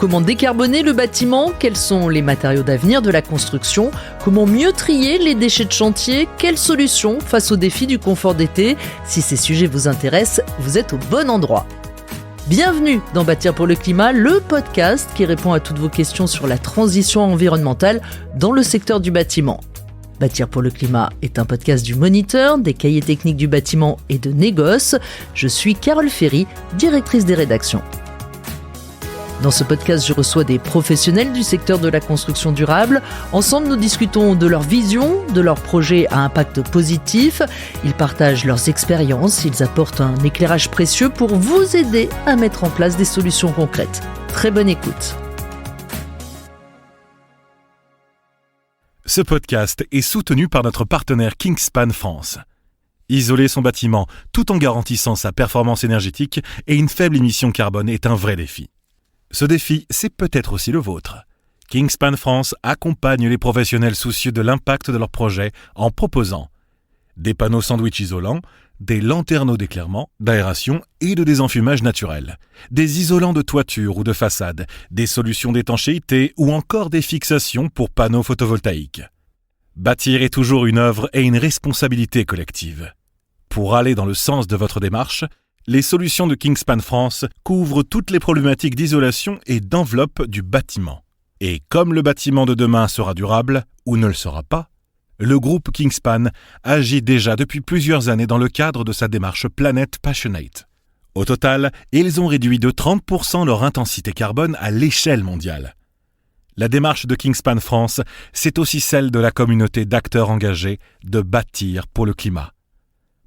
Comment décarboner le bâtiment ? Quels sont les matériaux d'avenir de la construction ? Comment mieux trier les déchets de chantier ? Quelles solutions face aux défis du confort d'été ? Si ces sujets vous intéressent, vous êtes au bon endroit. Bienvenue dans Bâtir pour le climat, le podcast qui répond à toutes vos questions sur la transition environnementale dans le secteur du bâtiment. Bâtir pour le climat est un podcast du Moniteur, des cahiers techniques du bâtiment et de Négoce. Je suis Carole Ferry, directrice des rédactions. Dans ce podcast, je reçois des professionnels du secteur de la construction durable. Ensemble, nous discutons de leur vision, de leurs projets à impact positif. Ils partagent leurs expériences, ils apportent un éclairage précieux pour vous aider à mettre en place des solutions concrètes. Très bonne écoute. Ce podcast est soutenu par notre partenaire Kingspan France. Isoler son bâtiment tout en garantissant sa performance énergétique et une faible émission carbone est un vrai défi. Ce défi, c'est peut-être aussi le vôtre. Kingspan France accompagne les professionnels soucieux de l'impact de leur projet en proposant des panneaux sandwich isolants, des lanterneaux d'éclairement, d'aération et de désenfumage naturel, des isolants de toiture ou de façade, des solutions d'étanchéité ou encore des fixations pour panneaux photovoltaïques. Bâtir est toujours une œuvre et une responsabilité collective. Pour aller dans le sens de votre démarche, les solutions de Kingspan France couvrent toutes les problématiques d'isolation et d'enveloppe du bâtiment. Et comme le bâtiment de demain sera durable ou ne le sera pas, le groupe Kingspan agit déjà depuis plusieurs années dans le cadre de sa démarche Planet Passionate. Au total, ils ont réduit de 30% leur intensité carbone à l'échelle mondiale. La démarche de Kingspan France, c'est aussi celle de la communauté d'acteurs engagés de bâtir pour le climat.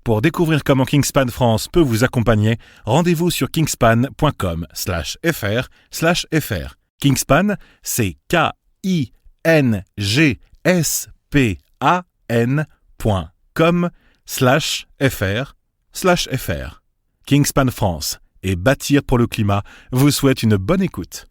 Pour découvrir comment Kingspan France peut vous accompagner, rendez-vous sur kingspan.com/fr/fr. Kingspan, c'est kingspan.com/fr/fr. Kingspan France et Bâtir pour le climat vous souhaite une bonne écoute.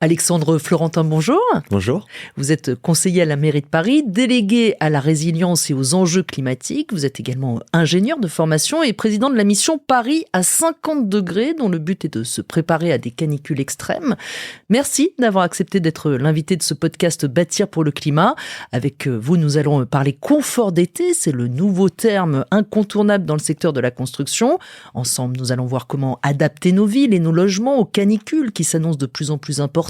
Alexandre Florentin, bonjour. Bonjour. Vous êtes conseiller à la mairie de Paris, délégué à la résilience et aux enjeux climatiques. Vous êtes également ingénieur de formation et président de la mission Paris à 50 degrés, dont le but est de se préparer à des canicules extrêmes. Merci d'avoir accepté d'être l'invité de ce podcast Bâtir pour le climat. Avec vous, nous allons parler confort d'été. C'est le nouveau terme incontournable dans le secteur de la construction. Ensemble, nous allons voir comment adapter nos villes et nos logements aux canicules qui s'annoncent de plus en plus importantes.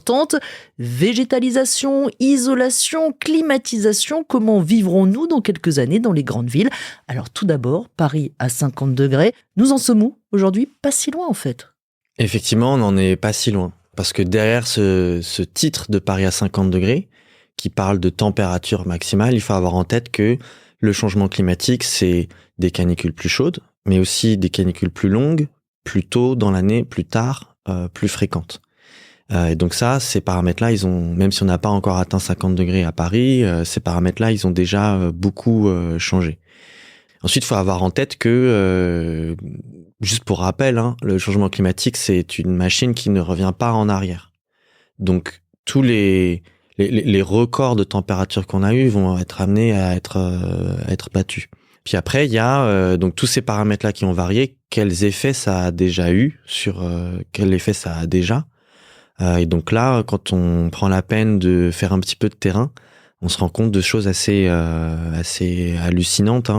Végétalisation, isolation, climatisation, comment vivrons-nous dans quelques années dans les grandes villes ? Alors tout d'abord, Paris à 50 degrés, nous en sommes où aujourd'hui ? Pas si loin en fait. Effectivement, on n'en est pas si loin. Parce que derrière ce titre de Paris à 50 degrés, qui parle de température maximale, il faut avoir en tête que le changement climatique, c'est des canicules plus chaudes, mais aussi des canicules plus longues, plus tôt dans l'année, plus tard, plus fréquentes. Et donc ça, ces paramètres-là, ils ont, même si on n'a pas encore atteint 50 degrés à Paris, ces paramètres-là, ils ont déjà beaucoup changé. Ensuite, il faut avoir en tête que, juste pour rappel, le changement climatique, c'est une machine qui ne revient pas en arrière. Donc tous les records de température qu'on a eus vont être amenés à être battus. Puis après, il y a donc tous ces paramètres-là qui ont varié. Quels effets ça a déjà eu sur quel effet ça a déjà. Et donc là, quand on prend la peine de faire un petit peu de terrain, on se rend compte de choses assez hallucinantes.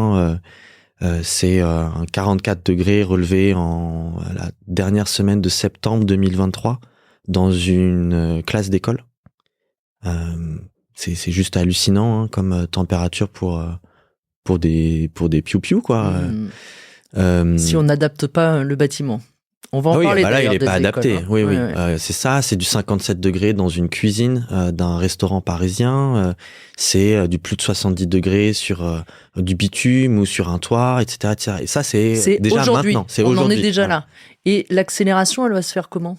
C'est un 44 degrés relevé la dernière semaine de septembre 2023 dans une classe d'école. C'est juste hallucinant comme température pour des piou-piou, quoi. Si on n'adapte pas le bâtiment. On va en parler là, il n'est pas adapté. Écoles, Oui. Ouais. C'est ça, c'est du 57 degrés dans une cuisine d'un restaurant parisien. C'est du plus de 70 degrés sur du bitume ou sur un toit, etc., etc. Et ça, c'est déjà aujourd'hui. maintenant. C'est on aujourd'hui. en est déjà là. Et l'accélération, elle va se faire comment ?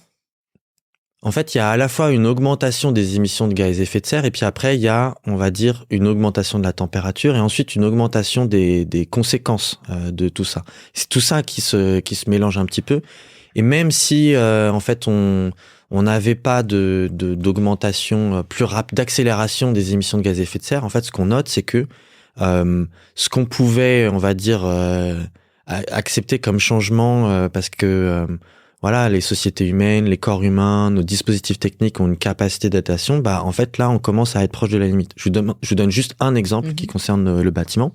En fait, il y a à la fois une augmentation des émissions de gaz à effet de serre et puis après, il y a, on va dire, une augmentation de la température et ensuite une augmentation des conséquences de tout ça. C'est tout ça qui se mélange un petit peu. Et même si, en fait, on n'avait pas d'augmentation plus rapide, d'accélération des émissions de gaz à effet de serre, en fait, ce qu'on note, c'est que ce qu'on pouvait, on va dire, accepter comme changement, parce que voilà, les sociétés humaines, les corps humains, nos dispositifs techniques ont une capacité d'adaptation, en fait, là, on commence à être proche de la limite. Je vous donne juste un exemple qui concerne le bâtiment.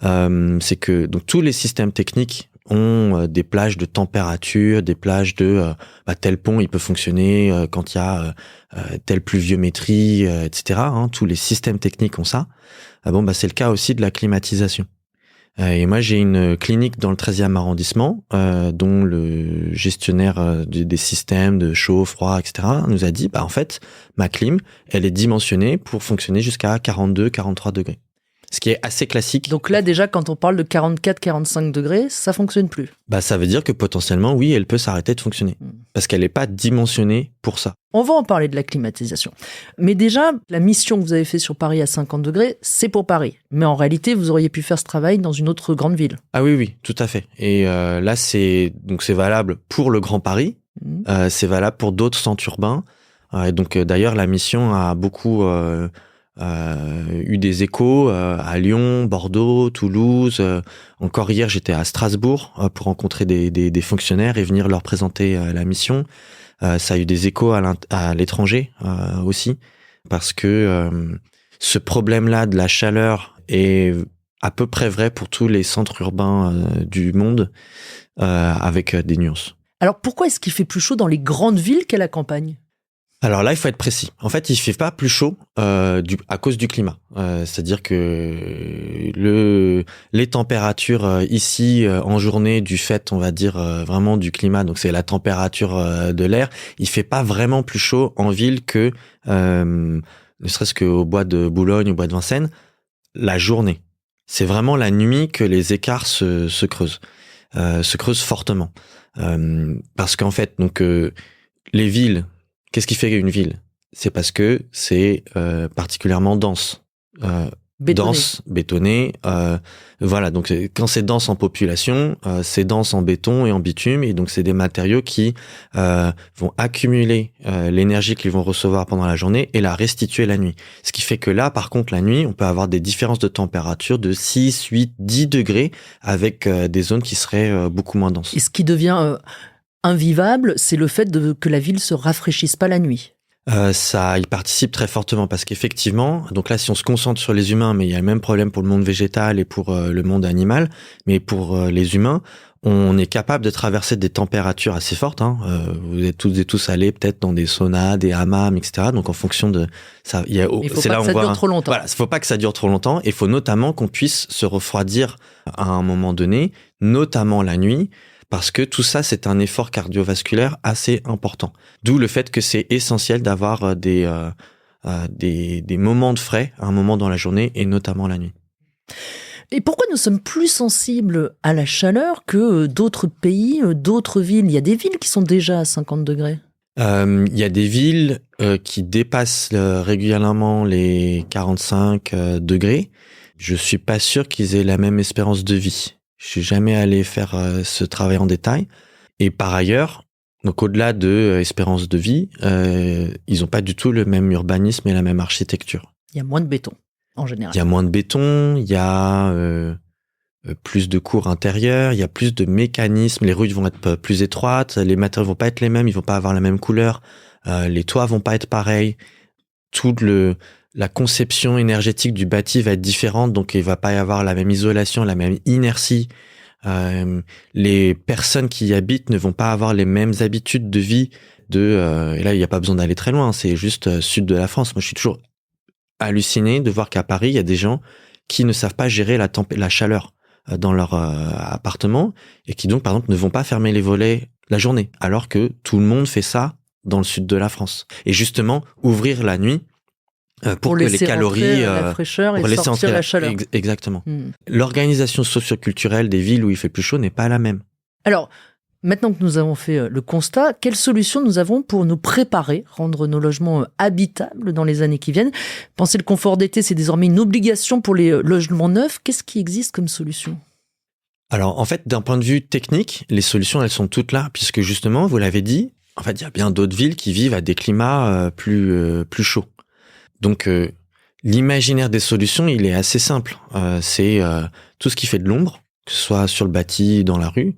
C'est que donc tous les systèmes techniques ont des plages de température, des plages de tel pont il peut fonctionner quand il y a telle pluviométrie, etc. Tous les systèmes techniques ont ça. C'est le cas aussi de la climatisation. Et moi, j'ai une clinique dans le 13e arrondissement, dont le gestionnaire des systèmes de chaud, froid, etc. nous a dit, en fait, ma clim, elle est dimensionnée pour fonctionner jusqu'à 42, 43 degrés. Ce qui est assez classique. Donc là, déjà, quand on parle de 44, 45 degrés, ça fonctionne plus. Ça veut dire que potentiellement, oui, elle peut s'arrêter de fonctionner. Parce qu'elle n'est pas dimensionnée pour ça. On va en parler de la climatisation. Mais déjà, la mission que vous avez faite sur Paris à 50 degrés, c'est pour Paris. Mais en réalité, vous auriez pu faire ce travail dans une autre grande ville. Ah oui, tout à fait. Et là, c'est valable pour le Grand Paris. C'est valable pour d'autres centres urbains. Et donc, d'ailleurs, la mission a beaucoup eu des échos à Lyon, Bordeaux, Toulouse. Encore hier, j'étais à Strasbourg pour rencontrer des fonctionnaires et venir leur présenter la mission. Ça a eu des échos à l'étranger aussi, parce que ce problème-là de la chaleur est à peu près vrai pour tous les centres urbains du monde, avec des nuances. Alors pourquoi est-ce qu'il fait plus chaud dans les grandes villes qu'à la campagne ? Alors là, il faut être précis. En fait, il fait pas plus chaud à cause du climat. C'est-à-dire que les températures ici en journée, du fait, on va dire vraiment du climat, donc c'est la température de l'air, il fait pas vraiment plus chaud en ville que ne serait-ce qu'au bois de Boulogne, au bois de Vincennes, la journée. C'est vraiment la nuit que les écarts se creusent fortement. Parce qu'en fait, donc les villes. Qu'est-ce qui fait une ville ? C'est parce que c'est particulièrement dense. Bétonné. Voilà, donc quand c'est dense en population, c'est dense en béton et en bitume, et donc c'est des matériaux qui vont accumuler l'énergie qu'ils vont recevoir pendant la journée et la restituer la nuit. Ce qui fait que là, par contre, la nuit, on peut avoir des différences de température de 6, 8, 10 degrés avec des zones qui seraient beaucoup moins denses. Et ce qui devient invivable, c'est le fait que la ville se rafraîchisse pas la nuit. Ça y participe très fortement, parce qu'effectivement, donc là, si on se concentre sur les humains, mais il y a le même problème pour le monde végétal et pour le monde animal, mais pour les humains, on est capable de traverser des températures assez fortes. Vous êtes toutes et tous allés peut-être dans des saunas, des hammams, etc. Donc en fonction de ça, il faut pas que ça dure trop longtemps. Voilà, il faut pas que ça dure trop longtemps. Il faut notamment qu'on puisse se refroidir à un moment donné, notamment la nuit. Parce que tout ça, c'est un effort cardiovasculaire assez important. D'où le fait que c'est essentiel d'avoir des moments de frais à un moment dans la journée, et notamment la nuit. Et pourquoi nous sommes plus sensibles à la chaleur que d'autres pays, d'autres villes ? Il y a des villes qui sont déjà à 50 degrés. Il y a des villes qui dépassent régulièrement les 45 degrés. Je suis pas sûr qu'ils aient la même espérance de vie. Je suis jamais allé faire ce travail en détail. Et par ailleurs, donc au-delà de espérance de vie, ils ont pas du tout le même urbanisme et la même architecture. Il y a moins de béton, en général. Il y a moins de béton, il y a plus de cours intérieurs, il y a plus de mécanismes, les rues vont être plus étroites, les matériaux vont pas être les mêmes, ils vont pas avoir la même couleur, les toits vont pas être pareils, la conception énergétique du bâti va être différente, donc il va pas y avoir la même isolation, la même inertie. Les personnes qui y habitent ne vont pas avoir les mêmes habitudes de vie et là il n'y a pas besoin d'aller très loin, c'est juste sud de la France. Moi je suis toujours halluciné de voir qu'à Paris il y a des gens qui ne savent pas gérer la chaleur dans leur appartement, et qui donc par exemple ne vont pas fermer les volets la journée, alors que tout le monde fait ça dans le sud de la France. Et justement ouvrir la nuit pour que les calories, la fraîcheur et sortir la chaleur. Exactement. L'organisation socioculturelle des villes où il fait plus chaud n'est pas la même. Alors, maintenant que nous avons fait le constat, quelles solutions nous avons pour nous préparer, rendre nos logements habitables dans les années qui viennent ? Penser le confort d'été, c'est désormais une obligation pour les logements neufs. Qu'est-ce qui existe comme solution ? Alors, en fait, d'un point de vue technique, les solutions, elles sont toutes là, puisque justement, vous l'avez dit, en fait, il y a bien d'autres villes qui vivent à des climats plus chauds. Donc, l'imaginaire des solutions, il est assez simple. C'est tout ce qui fait de l'ombre, que ce soit sur le bâti, dans la rue,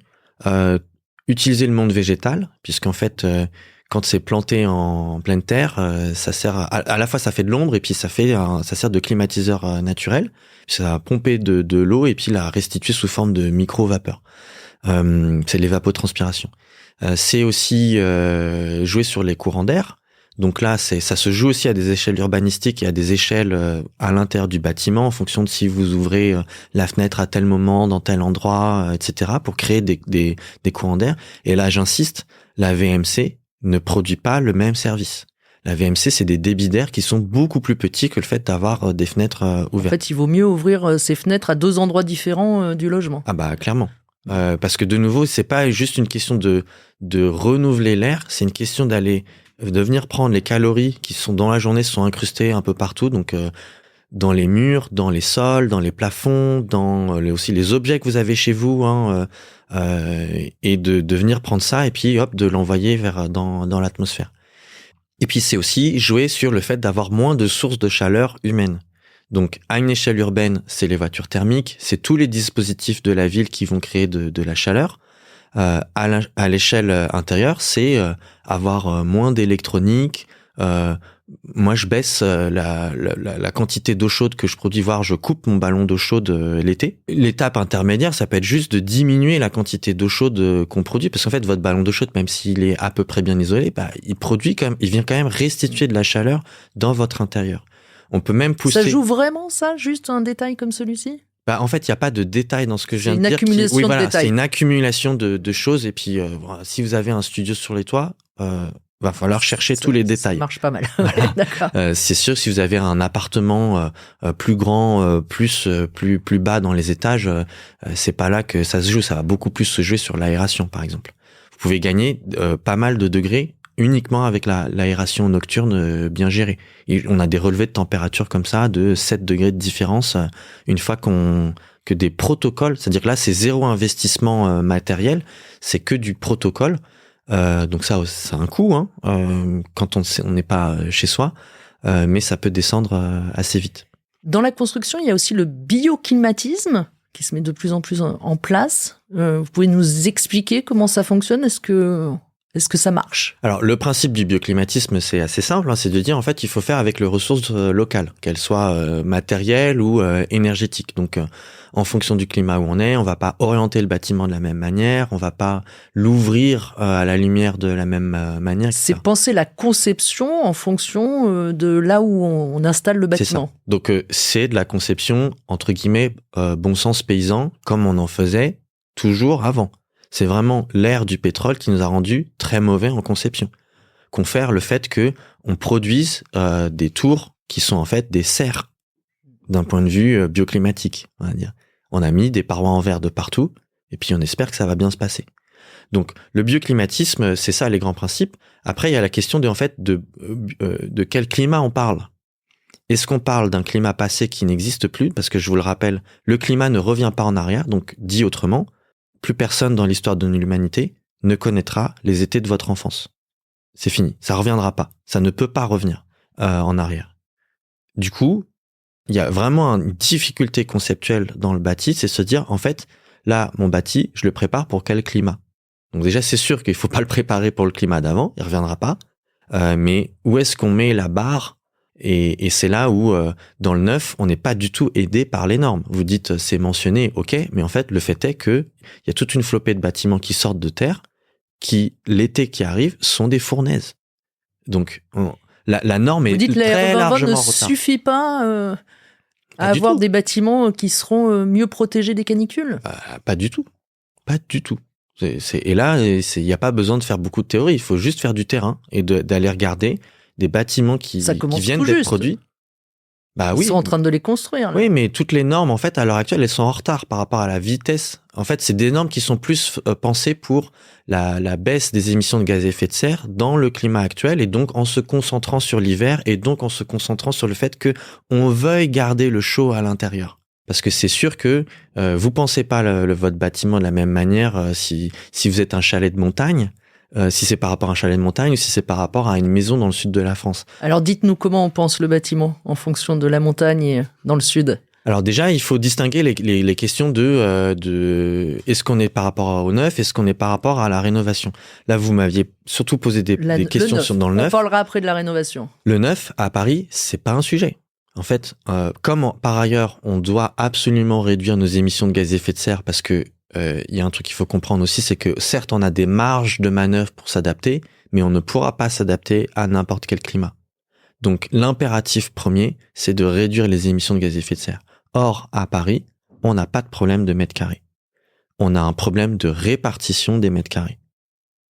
utiliser le monde végétal, puisqu'en fait, quand c'est planté en pleine terre, ça sert à la fois ça fait de l'ombre et puis ça sert de climatiseur naturel. Ça va pomper de l'eau et puis la restituer sous forme de micro-vapeur. C'est l'évapotranspiration. C'est aussi jouer sur les courants d'air. Donc là, ça se joue aussi à des échelles urbanistiques et à des échelles à l'intérieur du bâtiment en fonction de si vous ouvrez la fenêtre à tel moment, dans tel endroit, etc. pour créer des courants d'air. Et là, j'insiste, la VMC ne produit pas le même service. La VMC, c'est des débits d'air qui sont beaucoup plus petits que le fait d'avoir des fenêtres ouvertes. En fait, il vaut mieux ouvrir ces fenêtres à 2 endroits différents du logement. Ah bah clairement. Parce que de nouveau, c'est pas juste une question de renouveler l'air, c'est une question de venir prendre les calories qui sont dans la journée, sont incrustées un peu partout, donc dans les murs, dans les sols, dans les plafonds, aussi les objets que vous avez chez vous, et de venir prendre ça et puis hop, de l'envoyer dans l'atmosphère. Et puis c'est aussi jouer sur le fait d'avoir moins de sources de chaleur humaine. Donc à une échelle urbaine, c'est les voitures thermiques, c'est tous les dispositifs de la ville qui vont créer de la chaleur. À l'échelle intérieure, c'est avoir moins d'électronique. Moi, je baisse la quantité d'eau chaude que je produis, voire je coupe mon ballon d'eau chaude l'été. L'étape intermédiaire, ça peut être juste de diminuer la quantité d'eau chaude qu'on produit, parce qu'en fait, votre ballon d'eau chaude, même s'il est à peu près bien isolé, il vient quand même restituer de la chaleur dans votre intérieur. On peut même pousser. Ça joue vraiment, ça, juste un détail comme celui-ci? En fait, il n'y a pas de détail dans ce que je viens de dire. C'est une accumulation de détails. C'est une accumulation de choses. Et puis, si vous avez un studio sur les toits, va falloir chercher tous les détails. Ça marche pas mal. Voilà. D'accord. C'est sûr, si vous avez un appartement plus grand, plus bas dans les étages, c'est pas là que ça se joue. Ça va beaucoup plus se jouer sur l'aération, par exemple. Vous pouvez gagner pas mal de degrés uniquement avec l'aération nocturne bien gérée. Et on a des relevés de température comme ça de 7 degrés de différence une fois que des protocoles, c'est-à-dire que là c'est zéro investissement matériel, c'est que du protocole. Donc ça a un coût quand on n'est pas chez soi, mais ça peut descendre assez vite. Dans la construction, il y a aussi le bioclimatisme qui se met de plus en plus en place. Vous pouvez nous expliquer comment ça fonctionne? Est-ce que ça marche? Alors, le principe du bioclimatisme, c'est assez simple, c'est de dire, en fait, il faut faire avec les ressources locales, qu'elles soient matérielles ou énergétiques. Donc, en fonction du climat où on est, on va pas orienter le bâtiment de la même manière, on va pas l'ouvrir à la lumière de la même manière, etc. C'est penser la conception en fonction de là où on installe le bâtiment. C'est ça. Donc, c'est de la conception, entre guillemets, bon sens paysan, comme on en faisait toujours avant. C'est vraiment l'ère du pétrole qui nous a rendu très mauvais en conception. Confère le fait que on produise des tours qui sont en fait des serres d'un point de vue bioclimatique, on va dire. On a mis des parois en verre de partout et puis on espère que ça va bien se passer. Donc le bioclimatisme, c'est ça les grands principes. Après il y a la question de quel climat on parle. Est-ce qu'on parle d'un climat passé qui n'existe plus? Parce que je vous le rappelle, le climat ne revient pas en arrière, donc dit autrement, plus personne dans l'histoire de l'humanité ne connaîtra les étés de votre enfance. C'est fini, ça reviendra pas. Ça ne peut pas revenir en arrière. Du coup, il y a vraiment une difficulté conceptuelle dans le bâti, c'est se dire, en fait, là, mon bâti, je le prépare pour quel climat? Donc déjà, c'est sûr qu'il faut pas le préparer pour le climat d'avant, il reviendra pas. Mais où est-ce qu'on met la barre? Et c'est là où, dans le neuf, on n'est pas du tout aidé par les normes. Vous dites, c'est mentionné, ok, mais en fait, le fait est que il y a toute une flopée de bâtiments qui sortent de terre, qui, l'été qui arrive, sont des fournaises. Donc, la norme est très largement en retard. Ne suffit pas à avoir des bâtiments qui seront mieux protégés des canicules? Pas du tout. Pas du tout. Et là, il n'y a pas besoin de faire beaucoup de théorie. Il faut juste faire du terrain et d'aller regarder des bâtiments qui viennent d'être produits. Bah oui. Ils sont en train de les construire. Là. Oui, mais toutes les normes, en fait, à l'heure actuelle, elles sont en retard par rapport à la vitesse. En fait, c'est des normes qui sont plus pensées pour la baisse des émissions de gaz à effet de serre dans le climat actuel, et donc en se concentrant sur l'hiver, et donc en se concentrant sur le fait que on veuille garder le chaud à l'intérieur. Parce que c'est sûr que vous pensez pas votre bâtiment de la même manière si vous êtes un chalet de montagne. Si c'est par rapport à un chalet de montagne ou si c'est par rapport à une maison dans le sud de la France. Alors dites-nous comment on pense le bâtiment en fonction de la montagne et dans le sud. Alors déjà, il faut distinguer les questions de est-ce qu'on est par rapport au neuf, est-ce qu'on est par rapport à la rénovation. Là, vous m'aviez surtout posé des questions dans le neuf. On parlera après de la rénovation. Le neuf, à Paris, c'est pas un sujet. En fait, comme par ailleurs, on doit absolument réduire nos émissions de gaz à effet de serre parce que il y a un truc qu'il faut comprendre aussi, c'est que certes, on a des marges de manœuvre pour s'adapter, mais on ne pourra pas s'adapter à n'importe quel climat. Donc, l'impératif premier, c'est de réduire les émissions de gaz à effet de serre. Or, à Paris, on n'a pas de problème de mètres carrés. On a un problème de répartition des mètres carrés.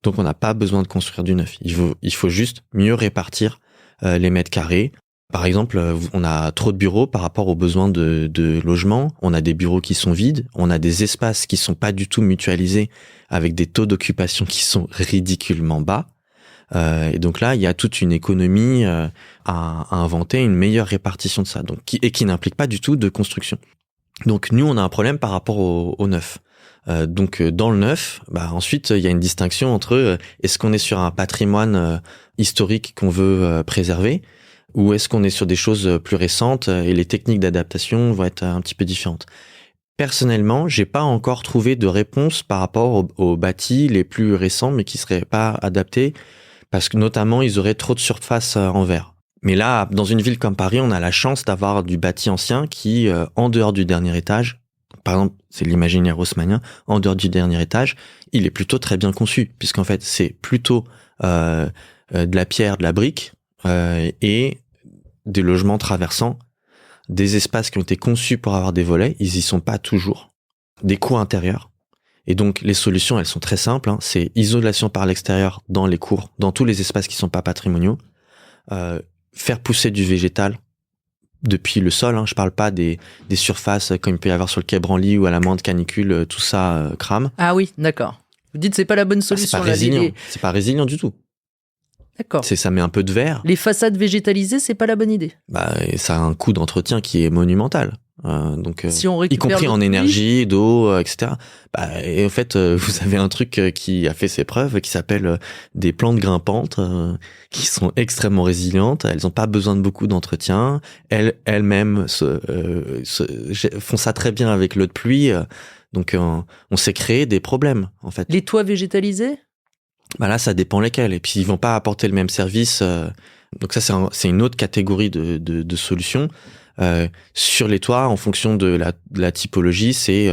Donc, on n'a pas besoin de construire du neuf. Il faut juste mieux répartir les mètres carrés. Par exemple, on a trop de bureaux par rapport aux besoins de logement. On a des bureaux qui sont vides. On a des espaces qui sont pas du tout mutualisés avec des taux d'occupation qui sont ridiculement bas. Et donc là, il y a toute une économie à inventer, une meilleure répartition de ça, donc qui n'implique pas du tout de construction. Donc nous, on a un problème par rapport au neuf. Donc dans le neuf, ensuite il y a une distinction entre est-ce qu'on est sur un patrimoine historique qu'on veut préserver, ou est-ce qu'on est sur des choses plus récentes et les techniques d'adaptation vont être un petit peu différentes. Personnellement, j'ai pas encore trouvé de réponse par rapport aux bâtis les plus récents, mais qui seraient pas adaptés. Parce que notamment, ils auraient trop de surface en verre. Mais là, dans une ville comme Paris, on a la chance d'avoir du bâti ancien qui, en dehors du dernier étage, par exemple, c'est l'imaginaire haussmannien, en dehors du dernier étage, il est plutôt très bien conçu, puisqu'en fait, c'est plutôt de la pierre, de la brique, et des logements traversants, des espaces qui ont été conçus pour avoir des volets, ils y sont pas toujours, des cours intérieurs. Et donc, les solutions, elles sont très simples. C'est isolation par l'extérieur dans les cours, dans tous les espaces qui sont pas patrimoniaux. Faire pousser du végétal depuis le sol. Je parle pas des surfaces comme il peut y avoir sur le quai Branly ou à la Mande Canicule, tout ça crame. Ah oui, d'accord. Vous dites c'est pas la bonne solution. C'est pas résilient. C'est pas résilient du tout. D'accord. Ça met un peu de verre. Les façades végétalisées, c'est pas la bonne idée. Et ça a un coût d'entretien qui est monumental. Donc, si on y compris en énergie, d'eau, etc. Et en fait, vous avez un truc qui a fait ses preuves, qui s'appelle des plantes grimpantes, qui sont extrêmement résilientes. Elles n'ont pas besoin de beaucoup d'entretien. Elles-mêmes font ça très bien avec l'eau de pluie. Donc, on s'est créé des problèmes, en fait. Les toits végétalisés ? Là, ça dépend lesquels. Et puis, ils vont pas apporter le même service. Donc ça, c'est une autre catégorie de solutions. Sur les toits, en fonction de la typologie, c'est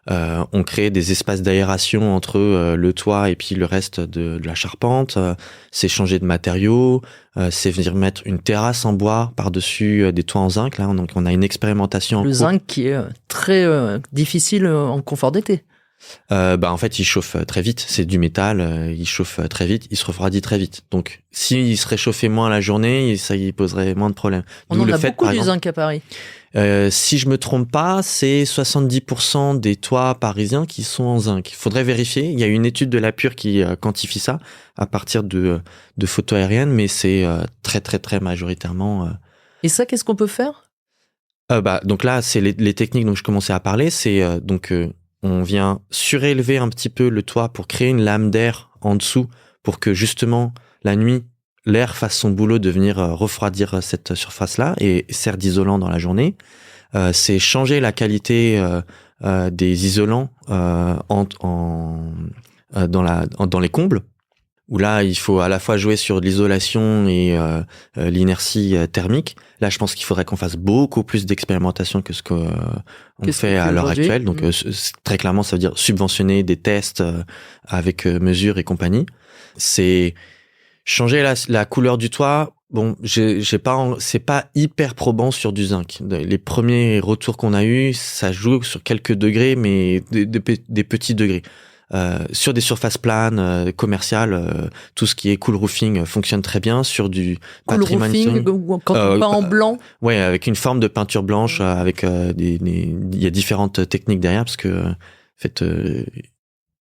on crée des espaces d'aération entre le toit et puis le reste de la charpente. C'est changer de matériaux. C'est venir mettre une terrasse en bois par-dessus des toits en zinc. Là, donc on a une expérimentation en cours. Le zinc qui est très difficile en confort d'été. En fait, il chauffe très vite. C'est du métal, il chauffe très vite, il se refroidit très vite. Donc, s'il se réchauffait moins la journée, ça y poserait moins de problèmes. On en a beaucoup du zinc à Paris. Si je me trompe pas, c'est 70% des toits parisiens qui sont en zinc. Il faudrait vérifier. Il y a une étude de la Pure qui quantifie ça à partir de photos aériennes, mais c'est très très très majoritairement. Et ça, qu'est-ce qu'on peut faire ? Donc là, c'est les techniques dont je commençais à parler. C'est on vient surélever un petit peu le toit pour créer une lame d'air en dessous pour que justement la nuit, l'air fasse son boulot de venir refroidir cette surface-là et sert d'isolant dans la journée. C'est changer la qualité des isolants dans les combles, où là, il faut à la fois jouer sur l'isolation et l'inertie thermique. Là, je pense qu'il faudrait qu'on fasse beaucoup plus d'expérimentation que ce qu'on fait à l'heure actuelle. Donc, très clairement, ça veut dire subventionner des tests avec mesure et compagnie. C'est changer la couleur du toit. Bon, c'est pas hyper probant sur du zinc. Les premiers retours qu'on a eus, ça joue sur quelques degrés, mais des petits degrés. Sur des surfaces planes, commerciales, tout ce qui est cool roofing fonctionne très bien. Sur du patrimoine roofing, quand on peint en blanc. Ouais, avec une forme de peinture blanche, avec il y a différentes techniques derrière parce que en fait.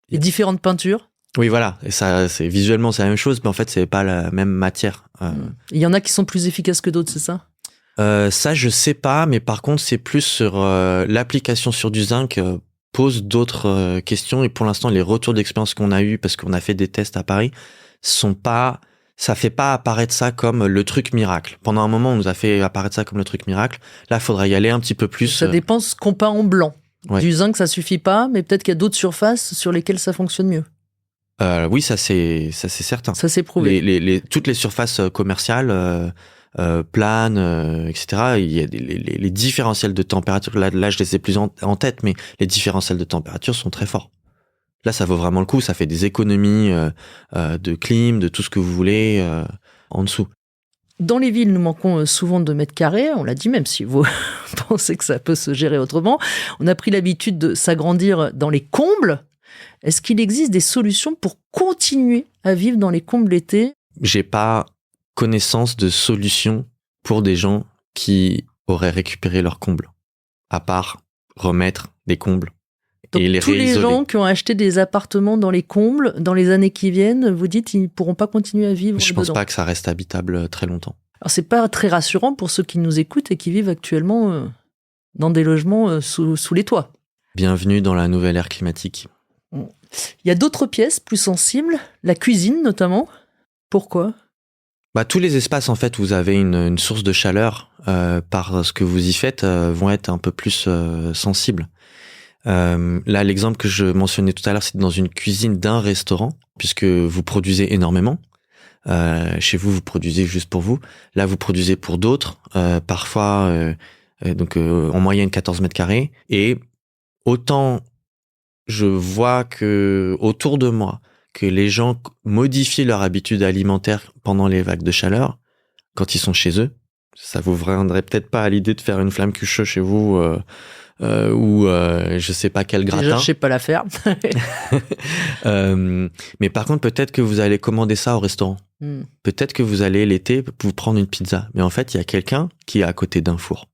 Et différentes peintures. Oui, voilà. Et ça, visuellement c'est la même chose, mais en fait c'est pas la même matière. Il y en a qui sont plus efficaces que d'autres, c'est ça ? Ça, je sais pas, mais par contre c'est plus sur l'application sur du zinc. Pose d'autres questions et pour l'instant les retours d'expérience qu'on a eu parce qu'on a fait des tests à Paris sont pas ça fait pas apparaître ça comme le truc miracle. Pendant un moment, on nous a fait apparaître ça comme le truc miracle. Là, il faudrait y aller un petit peu plus. Ça dépend ce qu'on peint en blanc. Ouais. Du zinc, ça suffit pas, mais peut-être qu'il y a d'autres surfaces sur lesquelles ça fonctionne mieux. Oui, ça c'est certain. Ça c'est prouvé. Toutes les surfaces commerciales, planes, etc. Il y a les différentiels de température. Là, je les ai plus en tête, mais les différentiels de température sont très forts. Là, ça vaut vraiment le coup. Ça fait des économies de clim, de tout ce que vous voulez en dessous. Dans les villes, nous manquons souvent de mètres carrés. On l'a dit, même si vous pensez que ça peut se gérer autrement. On a pris l'habitude de s'agrandir dans les combles. Est-ce qu'il existe des solutions pour continuer à vivre dans les combles l'été ? J'ai pas connaissance de solutions pour des gens qui auraient récupéré leurs combles, à part remettre des combles. Donc, et les tous réisoler. les gens qui ont acheté des appartements dans les combles, dans les années qui viennent, vous dites qu'ils ne pourront pas continuer à vivre Je pense dedans. pas que ça reste habitable très longtemps. Alors, c'est pas très rassurant pour ceux qui nous écoutent et qui vivent actuellement dans des logements sous les toits. Bienvenue dans la nouvelle ère climatique. Il y a d'autres pièces plus sensibles, la cuisine notamment. Pourquoi ? Tous les espaces, en fait, où vous avez une source de chaleur par ce que vous y faites vont être un peu plus sensibles. Là, l'exemple que je mentionnais tout à l'heure, c'est dans une cuisine d'un restaurant, puisque vous produisez énormément. Chez vous, vous produisez juste pour vous. Là, vous produisez pour d'autres, parfois, en moyenne 14 mètres carrés. Et autant je vois que autour de moi, que les gens modifient leur habitude alimentaire pendant les vagues de chaleur, quand ils sont chez eux, ça vous viendrait peut-être pas à l'idée de faire une flamme cuche chez vous ou je sais pas quel gratin. Déjà, je sais pas la faire. Mais par contre, peut-être que vous allez commander ça au restaurant. Peut-être que vous allez l'été vous prendre une pizza. Mais en fait, il y a quelqu'un qui est à côté d'un four.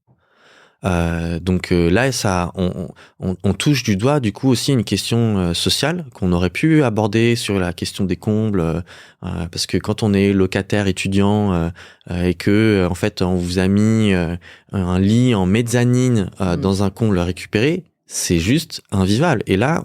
Donc là, ça, on touche du doigt du coup aussi une question sociale qu'on aurait pu aborder sur la question des combles, parce que quand on est locataire étudiant et que en fait on vous a mis un lit en mezzanine dans un comble récupéré, c'est juste invivable. Et là,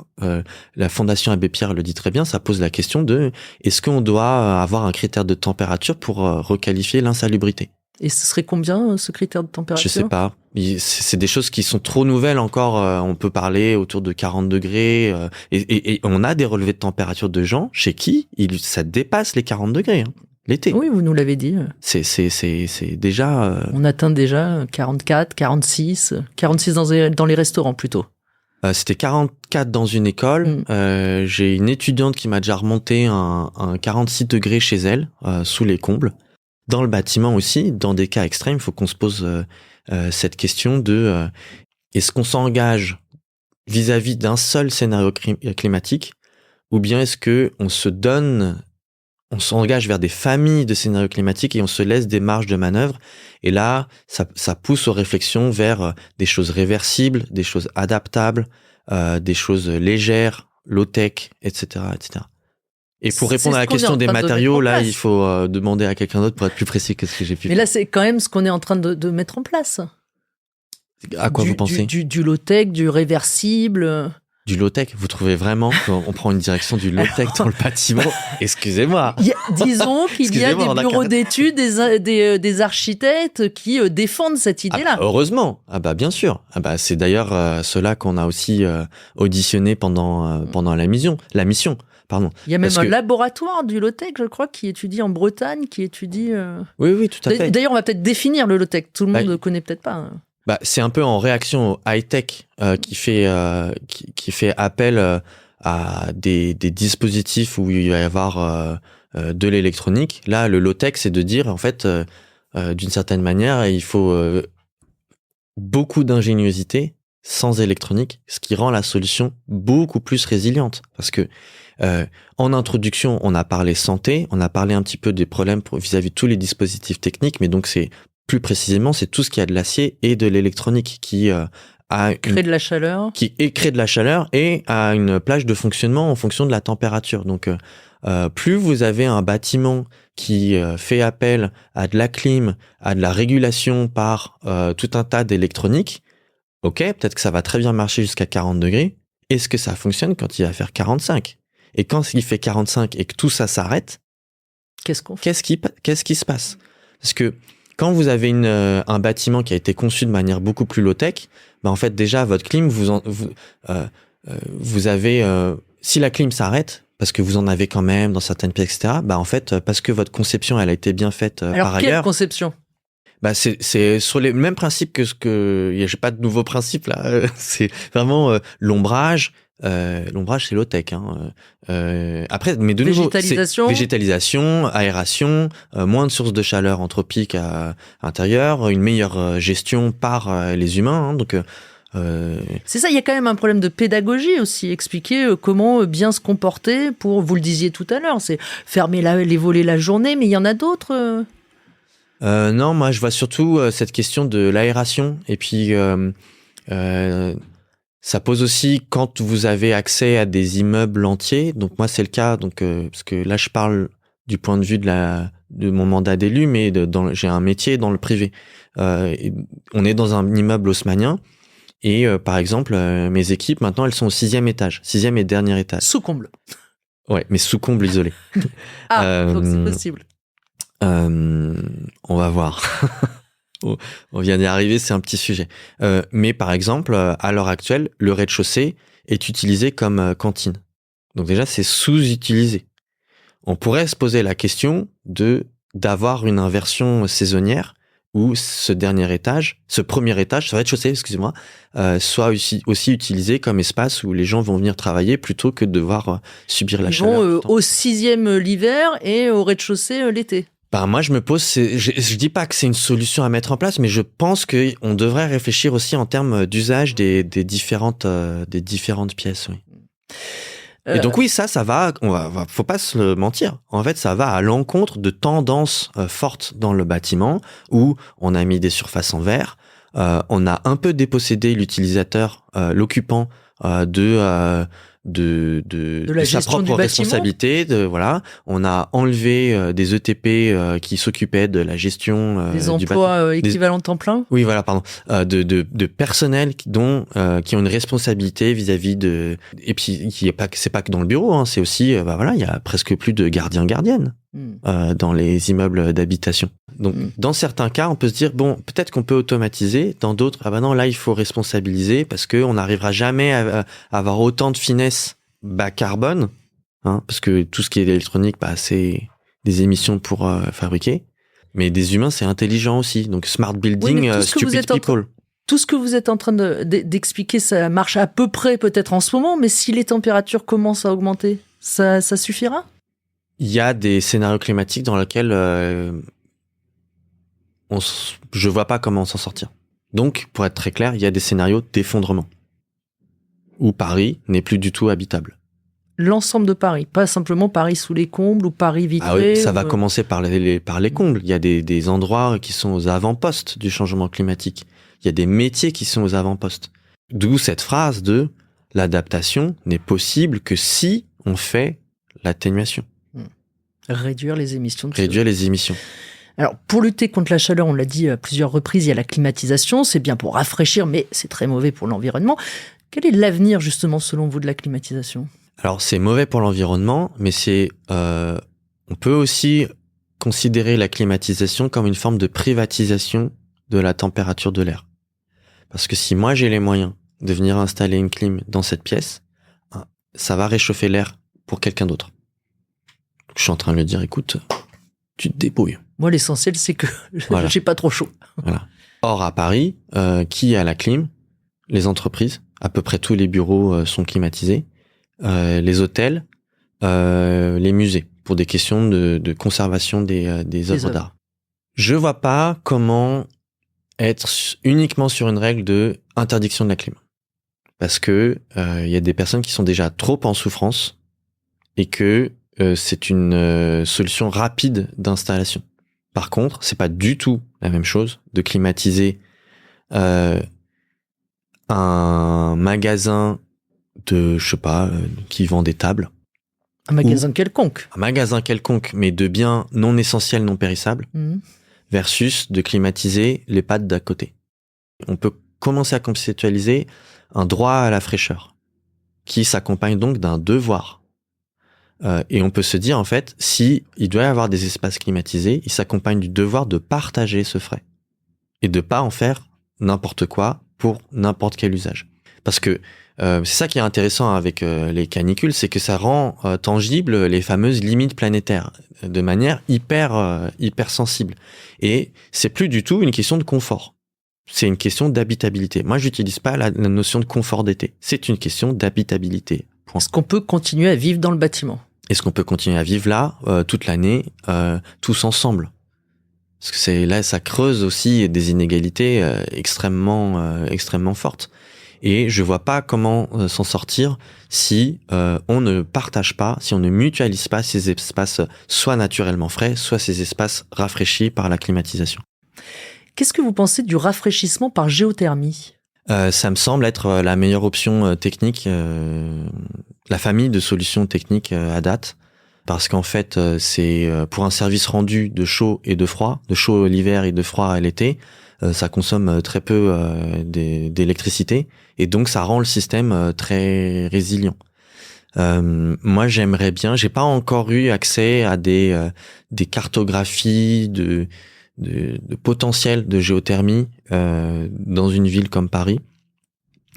la Fondation Abbé Pierre le dit très bien, ça pose la question de est-ce qu'on doit avoir un critère de température pour requalifier l'insalubrité? Et ce serait combien ce critère de température ? Je sais pas. C'est des choses qui sont trop nouvelles encore. On peut parler autour de 40 degrés. Et on a des relevés de température de gens chez qui ça dépasse les 40 degrés l'été. Oui, vous nous l'avez dit. C'est déjà... On atteint déjà 44, 46 dans les restaurants plutôt. C'était 44 dans une école. J'ai une étudiante qui m'a déjà remonté un 46 degrés chez elle, sous les combles. Dans le bâtiment aussi, dans des cas extrêmes, il faut qu'on se pose cette question de est-ce qu'on s'engage vis-à-vis d'un seul scénario climatique, ou bien est-ce que on s'engage vers des familles de scénarios climatiques et on se laisse des marges de manœuvre. Et là, ça pousse aux réflexions vers des choses réversibles, des choses adaptables, des choses légères, low-tech, etc., etc. Et pour répondre à la question des matériaux, là, il faut demander à quelqu'un d'autre pour être plus précis que ce que j'ai pu. Mais là, c'est quand même ce qu'on est en train de mettre en place. À quoi vous pensez ? Du low-tech, du réversible. Du low-tech ? Vous trouvez vraiment qu'on prend une direction du low-tech dans le bâtiment ? Excusez-moi. Disons qu'il y a des bureaux d'études, des architectes qui défendent cette idée-là. Heureusement. Bien sûr. C'est d'ailleurs ceux-là qu'on a aussi auditionné pendant la mission. Pardon. Il y a même un laboratoire du low-tech, je crois, qui étudie en Bretagne, qui étudie... Oui, tout à fait. D'ailleurs, on va peut-être définir le low-tech. Tout le monde ne connaît peut-être pas. C'est un peu en réaction au high-tech qui fait appel à des dispositifs où il va y avoir de l'électronique. Là, le low-tech, c'est de dire, en fait, d'une certaine manière, il faut beaucoup d'ingéniosité sans électronique, ce qui rend la solution beaucoup plus résiliente. Parce que en introduction, on a parlé santé, on a parlé un petit peu des problèmes vis-à-vis de tous les dispositifs techniques, mais donc plus précisément, c'est tout ce qui a de l'acier et de l'électronique qui crée de la chaleur. Qui crée de la chaleur et a une plage de fonctionnement en fonction de la température. Donc, plus vous avez un bâtiment qui fait appel à de la clim, à de la régulation par tout un tas d'électronique, ok, peut-être que ça va très bien marcher jusqu'à 40 degrés. Est-ce que ça fonctionne quand il va faire 45 ? Et quand il fait 45 et que tout ça s'arrête, Qu'est-ce qu'on fait? Qu'est-ce qui se passe? Parce que quand vous avez un bâtiment qui a été conçu de manière beaucoup plus low-tech, en fait, déjà, votre clim, vous avez... si la clim s'arrête, parce que vous en avez quand même dans certaines pièces, etc., en fait, parce que votre conception, elle a été bien faite par ailleurs... Alors, quelle conception? C'est sur les mêmes principes j'ai pas de nouveaux principes, là. C'est vraiment l'ombrage. L'ombrage, c'est low-tech. Après, mais de nouveau, c'est végétalisation, aération, moins de sources de chaleur anthropique à l'intérieur, une meilleure gestion par les humains. Donc, c'est ça, il y a quand même un problème de pédagogie aussi. Expliquer comment bien se comporter pour, vous le disiez tout à l'heure, c'est fermer les volets la journée, mais il y en a d'autres. Non, moi, je vois surtout cette question de l'aération. Et puis, ça pose aussi quand vous avez accès à des immeubles entiers. Donc moi, c'est le cas. Donc parce que là, je parle du point de vue de mon mandat d'élu, mais j'ai un métier dans le privé. On est dans un immeuble haussmannien. Et par exemple, mes équipes, maintenant, elles sont au 6e étage. 6e et dernier étage. Sous comble. Ouais, mais sous comble isolé. Donc c'est possible. On va voir. On vient d'y arriver, c'est un petit sujet. Mais par exemple, à l'heure actuelle, le rez-de-chaussée est utilisé comme cantine. Donc déjà, c'est sous-utilisé. On pourrait se poser la question d'avoir une inversion saisonnière où ce premier étage, ce rez-de-chaussée, excusez-moi, soit aussi utilisé comme espace où les gens vont venir travailler plutôt que de devoir subir la chaleur. Ils vont au 6e l'hiver et au rez-de-chaussée l'été. Moi, je me pose, je dis pas que c'est une solution à mettre en place, mais je pense qu'on devrait réfléchir aussi en termes d'usage des différentes pièces. Oui. Et donc oui, ça va. Faut pas se le mentir. En fait, ça va à l'encontre de tendances fortes dans le bâtiment où on a mis des surfaces en verre, on a un peu dépossédé l'utilisateur, l'occupant de sa propre responsabilité. On a enlevé des ETP qui s'occupaient de la gestion des emplois équivalents temps plein. Oui, voilà, pardon. De personnel qui ont une responsabilité vis-à-vis de. Et puis c'est pas que dans le bureau, hein, c'est aussi il y a presque plus de gardiens-gardiennes dans les immeubles d'habitation. Donc dans certains cas, on peut se dire peut-être qu'on peut automatiser. Dans d'autres, non, là il faut responsabiliser parce que on n'arrivera jamais à avoir autant de finesse bas carbone, parce que tout ce qui est électronique, c'est des émissions pour fabriquer. Mais des humains, c'est intelligent aussi. Donc smart building, stupid people. Tout ce que vous êtes en train d'expliquer, ça marche à peu près peut-être en ce moment, mais si les températures commencent à augmenter, ça suffira ? Il y a des scénarios climatiques dans lesquels je vois pas comment s'en sortir. Donc, pour être très clair, il y a des scénarios d'effondrement où Paris n'est plus du tout habitable. L'ensemble de Paris, pas simplement Paris sous les combles ou Paris vitré. Ah oui, ça va commencer par les combles. Il y a des endroits qui sont aux avant-postes du changement climatique. Il y a des métiers qui sont aux avant-postes. D'où cette phrase de l'adaptation n'est possible que si on fait l'atténuation. Réduire les émissions de CO2. Réduire les émissions. Alors, pour lutter contre la chaleur, on l'a dit à plusieurs reprises, il y a la climatisation. C'est bien pour rafraîchir, mais c'est très mauvais pour l'environnement. Quel est l'avenir, justement, selon vous, de la climatisation ? Alors, c'est mauvais pour l'environnement, mais on peut aussi considérer la climatisation comme une forme de privatisation de la température de l'air. Parce que si moi, j'ai les moyens de venir installer une clim dans cette pièce, ça va réchauffer l'air pour quelqu'un d'autre. Je suis en train de lui dire, écoute, tu te débrouilles. Moi, l'essentiel, c'est que j'ai pas trop chaud. Voilà. Or, à Paris, qui a la clim ? Les entreprises, à peu près tous les bureaux sont climatisés, les hôtels, les musées, pour des questions de conservation des œuvres d'art. Je vois pas comment être uniquement sur une règle de interdiction de la clim. Parce que y a des personnes qui sont déjà trop en souffrance et que c'est une solution rapide d'installation. Par contre, c'est pas du tout la même chose de climatiser un magasin qui vend des tables. Un magasin quelconque. Un magasin quelconque, mais de biens non essentiels, non périssables, versus de climatiser les pattes d'à côté. On peut commencer à conceptualiser un droit à la fraîcheur, qui s'accompagne donc d'un devoir. Et on peut se dire, en fait, si il doit y avoir des espaces climatisés, il s'accompagne du devoir de partager ce frais et de pas en faire n'importe quoi pour n'importe quel usage. Parce que c'est ça qui est intéressant avec les canicules, c'est que ça rend tangible les fameuses limites planétaires de manière hyper sensible. Et c'est plus du tout une question de confort. C'est une question d'habitabilité. Moi, j'utilise pas la notion de confort d'été. C'est une question d'habitabilité. Point. Est-ce qu'on peut continuer à vivre dans le bâtiment ? Est-ce qu'on peut continuer à vivre là toute l'année, tous ensemble ? Parce que là, ça creuse aussi des inégalités extrêmement fortes. Et je vois pas comment s'en sortir si on ne partage pas, si on ne mutualise pas ces espaces soit naturellement frais, soit ces espaces rafraîchis par la climatisation. Qu'est-ce que vous pensez du rafraîchissement par géothermie ? Ça me semble être la meilleure option technique, la famille de solutions techniques à date. Parce qu'en fait, c'est pour un service rendu de chaud et de froid, de chaud l'hiver et de froid l'été, ça consomme très peu d'électricité et donc ça rend le système très résilient. Moi, j'aimerais bien, j'ai pas encore eu accès à des cartographies de potentiel de géothermie dans une ville comme Paris.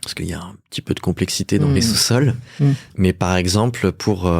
Parce qu'il y a un petit peu de complexité dans les sous-sols. Mais par exemple, pour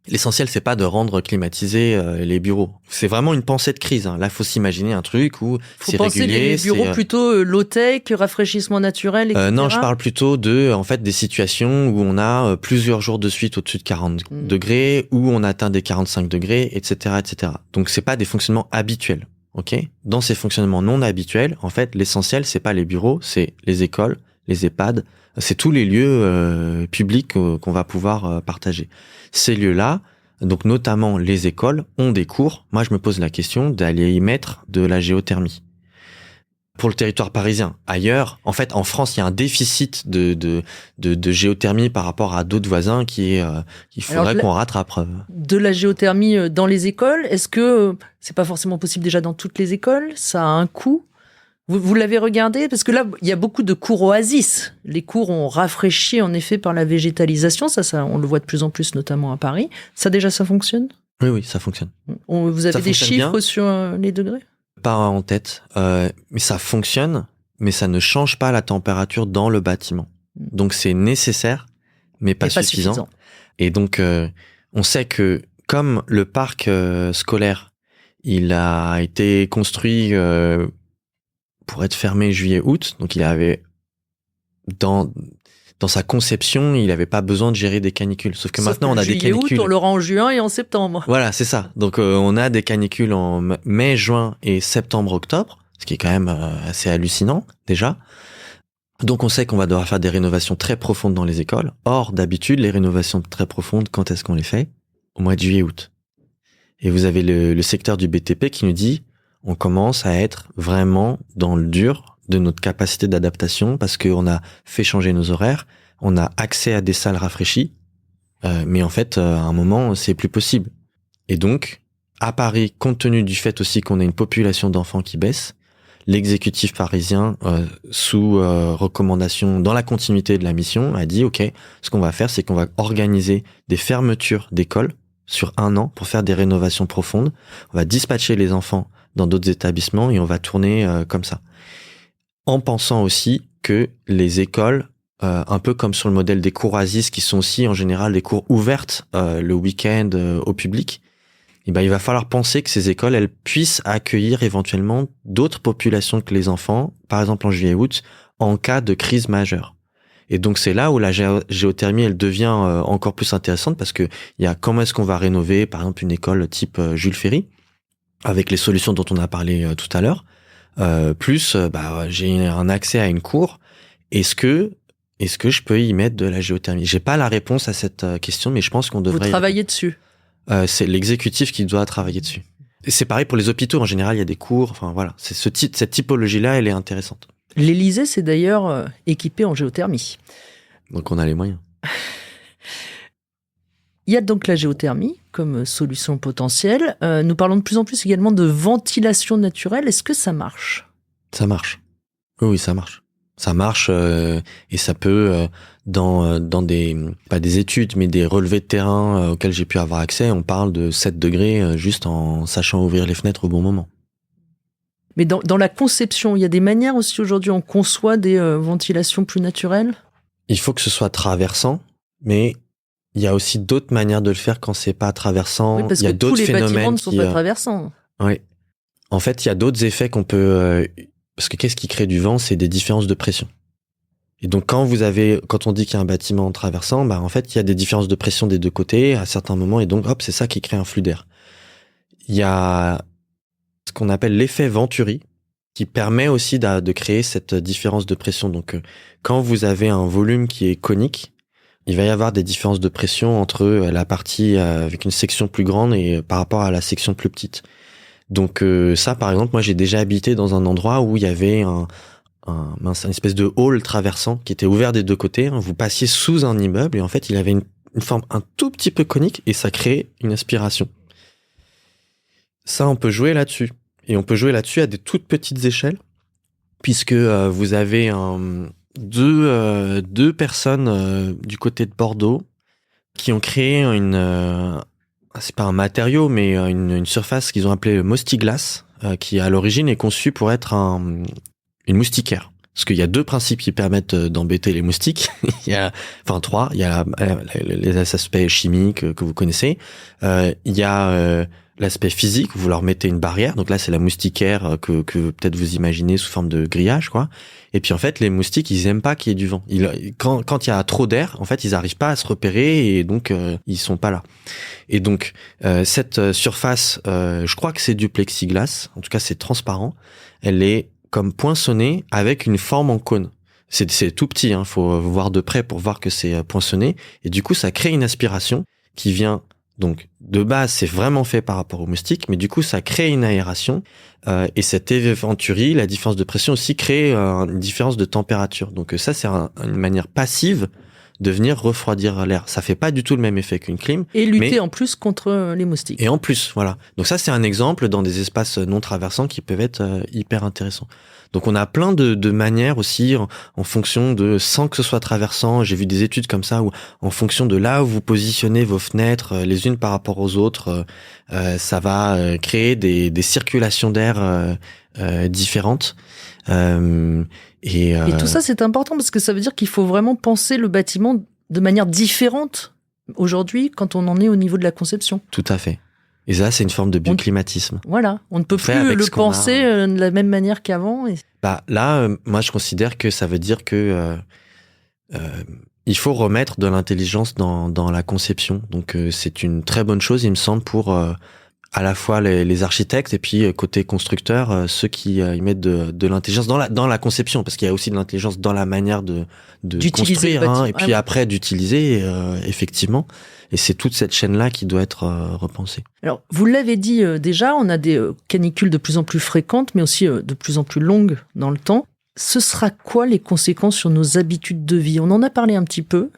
l'essentiel, c'est pas de rendre climatisés les bureaux. C'est vraiment une pensée de crise. Là, faut s'imaginer un truc où c'est régulier. Les bureaux plutôt low-tech, rafraîchissement naturel, etc. Non, je parle plutôt de, en fait, des situations où on a plusieurs jours de suite au-dessus de 40 degrés, où on atteint des 45 degrés, etc., etc. Donc, c'est pas des fonctionnements habituels. Ok ? Dans ces fonctionnements non habituels, en fait, l'essentiel, c'est pas les bureaux, c'est les écoles, les EHPAD, c'est tous les lieux publics qu'on va pouvoir partager. Ces lieux-là, donc notamment les écoles, ont des cours. Moi, je me pose la question d'aller y mettre de la géothermie. Pour le territoire parisien, ailleurs, en fait, en France, il y a un déficit de géothermie par rapport à d'autres voisins qu'il faudrait qu'on rattrape. De la géothermie dans les écoles, est-ce que c'est pas forcément possible déjà dans toutes les écoles ? Ça a un coût ? Vous l'avez regardé ? Parce que là, il y a beaucoup de cours oasis. Les cours ont rafraîchi, en effet, par la végétalisation. Ça, on le voit de plus en plus, notamment à Paris. Ça fonctionne ? Oui, ça fonctionne. Vous avez des chiffres bien sur les degrés ? Pas en tête. Mais ça fonctionne, mais ça ne change pas la température dans le bâtiment. Donc, c'est nécessaire, mais pas suffisant. Et donc, on sait que comme le parc scolaire, il a été construit pour être fermé juillet-août, donc il avait dans sa conception, il n'avait pas besoin de gérer des canicules. Sauf que maintenant, on a des canicules. Juillet-août, on l'aura en juin et en septembre. Voilà, c'est ça. Donc, on a des canicules en mai, juin et septembre-octobre, ce qui est quand même assez hallucinant déjà. Donc, on sait qu'on va devoir faire des rénovations très profondes dans les écoles. Or, d'habitude, les rénovations très profondes, quand est-ce qu'on les fait ? Au mois de juillet-août. Et vous avez le secteur du BTP qui nous dit on commence à être vraiment dans le dur de notre capacité d'adaptation parce qu'on a fait changer nos horaires, on a accès à des salles rafraîchies, mais en fait, à un moment, c'est plus possible. Et donc, à Paris, compte tenu du fait aussi qu'on a une population d'enfants qui baisse, l'exécutif parisien, sous recommandation, dans la continuité de la mission, a dit, OK, ce qu'on va faire, c'est qu'on va organiser des fermetures d'écoles sur 1 an pour faire des rénovations profondes. On va dispatcher les enfants dans d'autres établissements et on va tourner comme ça. En pensant aussi que les écoles, un peu comme sur le modèle des cours oasis, qui sont aussi en général des cours ouvertes le week-end au public, il va falloir penser que ces écoles, elles puissent accueillir éventuellement d'autres populations que les enfants, par exemple en juillet-août, en cas de crise majeure. Et donc c'est là où la géothermie, elle devient encore plus intéressante parce que il y a comment est-ce qu'on va rénover, par exemple, une école type Jules Ferry, avec les solutions dont on a parlé tout à l'heure, plus j'ai un accès à une cour. Est-ce que je peux y mettre de la géothermie ? J'ai pas la réponse à cette question, mais je pense qu'on devrait. Vous travaillez dessus ? C'est l'exécutif qui doit travailler dessus. Et c'est pareil pour les hôpitaux. En général, il y a des cours. Enfin voilà, c'est cette typologie-là, elle est intéressante. L'Élysée, c'est d'ailleurs équipé en géothermie. Donc on a les moyens. Il y a donc la géothermie comme solution potentielle. Nous parlons de plus en plus également de ventilation naturelle. Est-ce que ça marche ? Ça marche. Oui, ça marche. Ça marche et ça peut dans des pas des études mais des relevés de terrain auxquels j'ai pu avoir accès, on parle de 7 degrés juste en sachant ouvrir les fenêtres au bon moment. Mais dans la conception, il y a des manières aussi aujourd'hui, on conçoit des ventilations plus naturelles? Il faut que ce soit traversant, mais il y a aussi d'autres manières de le faire quand c'est pas traversant. Oui, parce il y a que d'autres tous les phénomènes bâtiments ne sont pas traversants. Oui. En fait, il y a d'autres effets qu'on peut parce que qu'est-ce qui crée du vent, c'est des différences de pression. Et donc quand on dit qu'il y a un bâtiment traversant, en fait, il y a des différences de pression des deux côtés à certains moments et donc hop, c'est ça qui crée un flux d'air. Il y a ce qu'on appelle l'effet Venturi qui permet aussi de créer cette différence de pression. Donc quand vous avez un volume qui est conique, il va y avoir des différences de pression entre la partie avec une section plus grande et par rapport à la section plus petite. Donc ça, par exemple, moi j'ai déjà habité dans un endroit où il y avait une espèce de hall traversant qui était ouvert des deux côtés. Vous passiez sous un immeuble et en fait il avait une forme un tout petit peu conique et ça crée une aspiration. Ça, on peut jouer là-dessus. Et on peut jouer là-dessus à des toutes petites échelles puisque vous avez deux personnes du côté de Bordeaux qui ont créé c'est pas un matériau, mais une surface qu'ils ont appelée Mostiglas, qui à l'origine est conçue pour être une moustiquaire. Parce qu'il y a deux principes qui permettent d'embêter les moustiques. Trois. Il y a les aspects chimiques que vous connaissez. Il y a l'aspect physique, où vous leur mettez une barrière. Donc là, c'est la moustiquaire que peut-être vous imaginez sous forme de grillage, quoi. Et puis en fait, les moustiques, ils aiment pas qu'il y ait du vent. Quand il y a trop d'air, en fait, ils arrivent pas à se repérer et donc ils sont pas là. Et donc cette surface, je crois que c'est du plexiglas. En tout cas, c'est transparent. Elle est comme poinçonnée avec une forme en cône. C'est tout petit, hein. Faut voir de près pour voir que c'est poinçonné. Et du coup, ça crée une aspiration qui vient. Donc, de base, c'est vraiment fait par rapport aux moustiques, mais du coup, ça crée une aération. Et cet effet Venturi, la différence de pression aussi crée une différence de température. Donc ça, c'est une manière passive de venir refroidir l'air. Ça fait pas du tout le même effet qu'une clim. Et lutter en plus contre les moustiques. Et en plus, voilà. Donc ça, c'est un exemple dans des espaces non traversants qui peuvent être hyper intéressants. Donc on a plein de manières aussi en fonction de, sans que ce soit traversant, j'ai vu des études comme ça où en fonction de là où vous positionnez vos fenêtres les unes par rapport aux autres, ça va créer des circulations d'air différentes. Et tout ça, c'est important parce que ça veut dire qu'il faut vraiment penser le bâtiment de manière différente aujourd'hui quand on en est au niveau de la conception. Tout à fait. Et ça, c'est une forme de bioclimatisme. Voilà, on ne peut plus le penser de la même manière qu'avant. Là, moi, je considère que ça veut dire que il faut remettre de l'intelligence dans la conception. Donc, c'est une très bonne chose, il me semble, pour à la fois les architectes et puis côté constructeur, ceux qui y mettent de l'intelligence dans la conception, parce qu'il y a aussi de l'intelligence dans la manière de construire, et puis après d'utiliser, effectivement. Et c'est toute cette chaîne-là qui doit être repensée. Alors, vous l'avez dit déjà, on a des canicules de plus en plus fréquentes, mais aussi de plus en plus longues dans le temps. Ce sera quoi les conséquences sur nos habitudes de vie? On en a parlé un petit peu,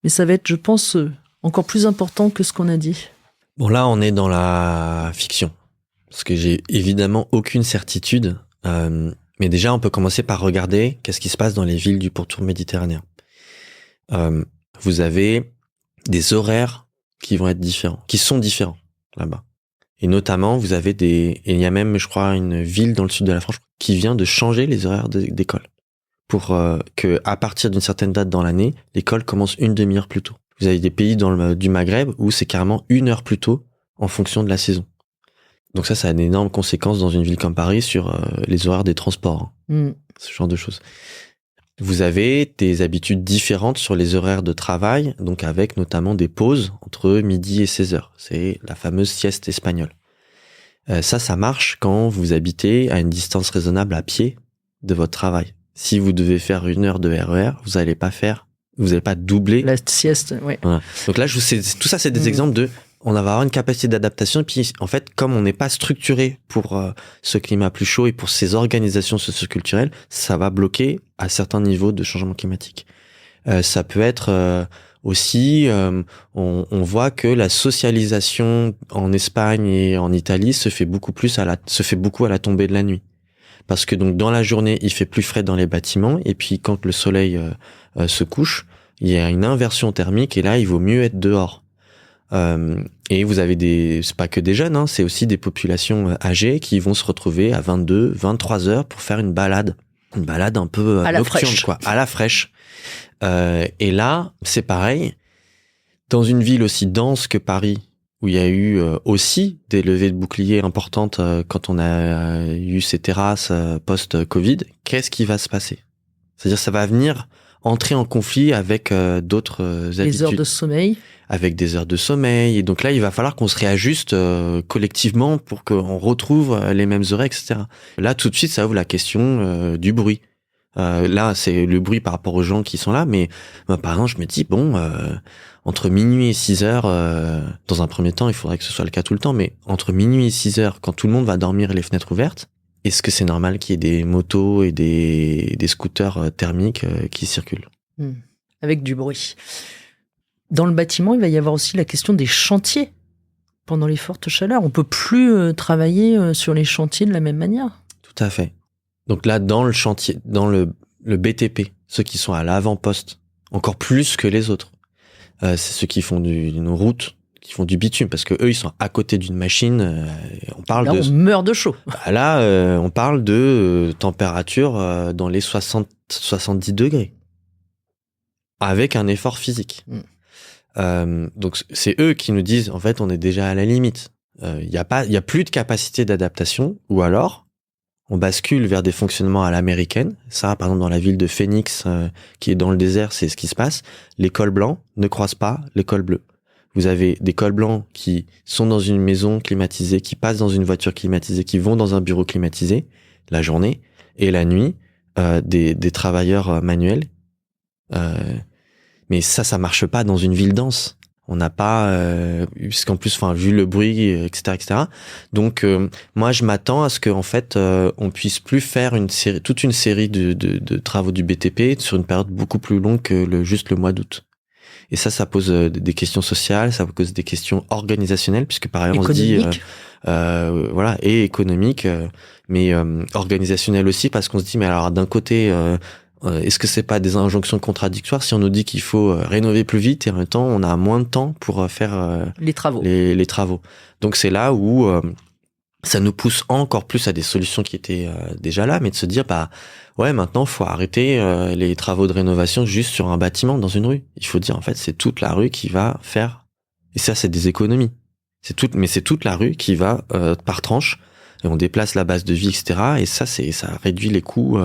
mais ça va être, je pense, encore plus important que ce qu'on a dit. Bon, là, on est dans la fiction, parce que j'ai évidemment aucune certitude. Mais déjà, on peut commencer par regarder qu'est-ce qui se passe dans les villes du pourtour méditerranéen. Vous avez des horaires qui vont être différents, qui sont différents là-bas. Et notamment, vous avez et il y a même, je crois, une ville dans le sud de la France qui vient de changer les horaires d'école pour que, à partir d'une certaine date dans l'année, l'école commence une demi-heure plus tôt. Vous avez des pays du Maghreb où c'est carrément 1 heure plus tôt en fonction de la saison. Donc ça a d'énormes conséquences dans une ville comme Paris sur les horaires des transports, ce genre de choses. Vous avez des habitudes différentes sur les horaires de travail, donc avec notamment des pauses entre midi et 16h. C'est la fameuse sieste espagnole. Ça marche quand vous habitez à une distance raisonnable à pied de votre travail. Si vous devez faire 1 heure de RER, vous n'allez pas doubler la sieste. Ouais. Voilà. Donc là, tout ça, c'est des exemples on va avoir une capacité d'adaptation. Et puis, en fait, comme on n'est pas structuré pour ce climat plus chaud et pour ces organisations socioculturelles, ça va bloquer à certains niveaux de changement climatique. Ça peut être aussi, on voit que la socialisation en Espagne et en Italie se fait beaucoup à la tombée de la nuit. parce que donc dans la journée, il fait plus frais dans les bâtiments, et puis quand le soleil se couche, il y a une inversion thermique, et là, il vaut mieux être dehors. Et vous avez c'est pas que des jeunes, c'est aussi des populations âgées qui vont se retrouver à 22, 23 heures pour faire une balade un peu à la nocturne, fraîche. quoi, à la fraîche. Et là, c'est pareil. Dans une ville aussi dense que Paris, où il y a eu aussi des levées de boucliers importantes quand on a eu ces terrasses post-Covid, qu'est-ce qui va se passer? C'est-à-dire, ça va venir entrer en conflit avec d'autres habitudes. Les heures de sommeil. Avec des heures de sommeil. Et donc là, il va falloir qu'on se réajuste collectivement pour qu'on retrouve les mêmes horaires, etc. Là, tout de suite, ça ouvre la question du bruit. Là, c'est le bruit par rapport aux gens qui sont là, mais par exemple, je me dis, entre minuit et 6 heures, dans un premier temps, il faudrait que ce soit le cas tout le temps, mais entre minuit et 6 heures, quand tout le monde va dormir et les fenêtres ouvertes, est-ce que c'est normal qu'il y ait des motos et des scooters thermiques qui circulent? Avec du bruit. Dans le bâtiment, il va y avoir aussi la question des chantiers pendant les fortes chaleurs. On peut plus travailler sur les chantiers de la même manière. Tout à fait. Donc là, dans le chantier, dans le BTP, ceux qui sont à l'avant-poste, encore plus que les autres, c'est ceux qui font une route, qui font du bitume, parce que eux, ils sont à côté d'une machine. On parle là, on meurt de chaud. Là, on parle de température dans les 60-70 degrés, avec un effort physique. Donc c'est eux qui nous disent, en fait, on est déjà à la limite. Il y a plus de capacité d'adaptation, ou alors on bascule vers des fonctionnements à l'américaine. Ça, par exemple, dans la ville de Phoenix, qui est dans le désert, c'est ce qui se passe. Les cols blancs ne croisent pas les cols bleus. Vous avez des cols blancs qui sont dans une maison climatisée, qui passent dans une voiture climatisée, qui vont dans un bureau climatisé la journée, et la nuit, des travailleurs manuels. Mais ça marche pas dans une ville dense. On n'a pas, puisqu'en plus, vu le bruit, etc., etc. Donc, moi, je m'attends à ce qu'en fait, on puisse plus faire toute une série de travaux du BTP sur une période beaucoup plus longue que juste le mois d'août. Et ça pose des questions sociales, ça pose des questions organisationnelles, puisque par exemple, on se dit, voilà, et économique, mais organisationnelle aussi, parce qu'on se dit, mais alors d'un côté, est-ce que c'est pas des injonctions contradictoires si on nous dit qu'il faut rénover plus vite et en même temps on a moins de temps pour faire les travaux. Les travaux. Donc c'est là où ça nous pousse encore plus à des solutions qui étaient déjà là, mais de se dire ouais, maintenant faut arrêter les travaux de rénovation juste sur un bâtiment dans une rue. Il faut dire en fait c'est toute la rue qui va faire, et ça c'est des économies. C'est toute la rue qui va par tranche, et on déplace la base de vie, etc. Et ça réduit les coûts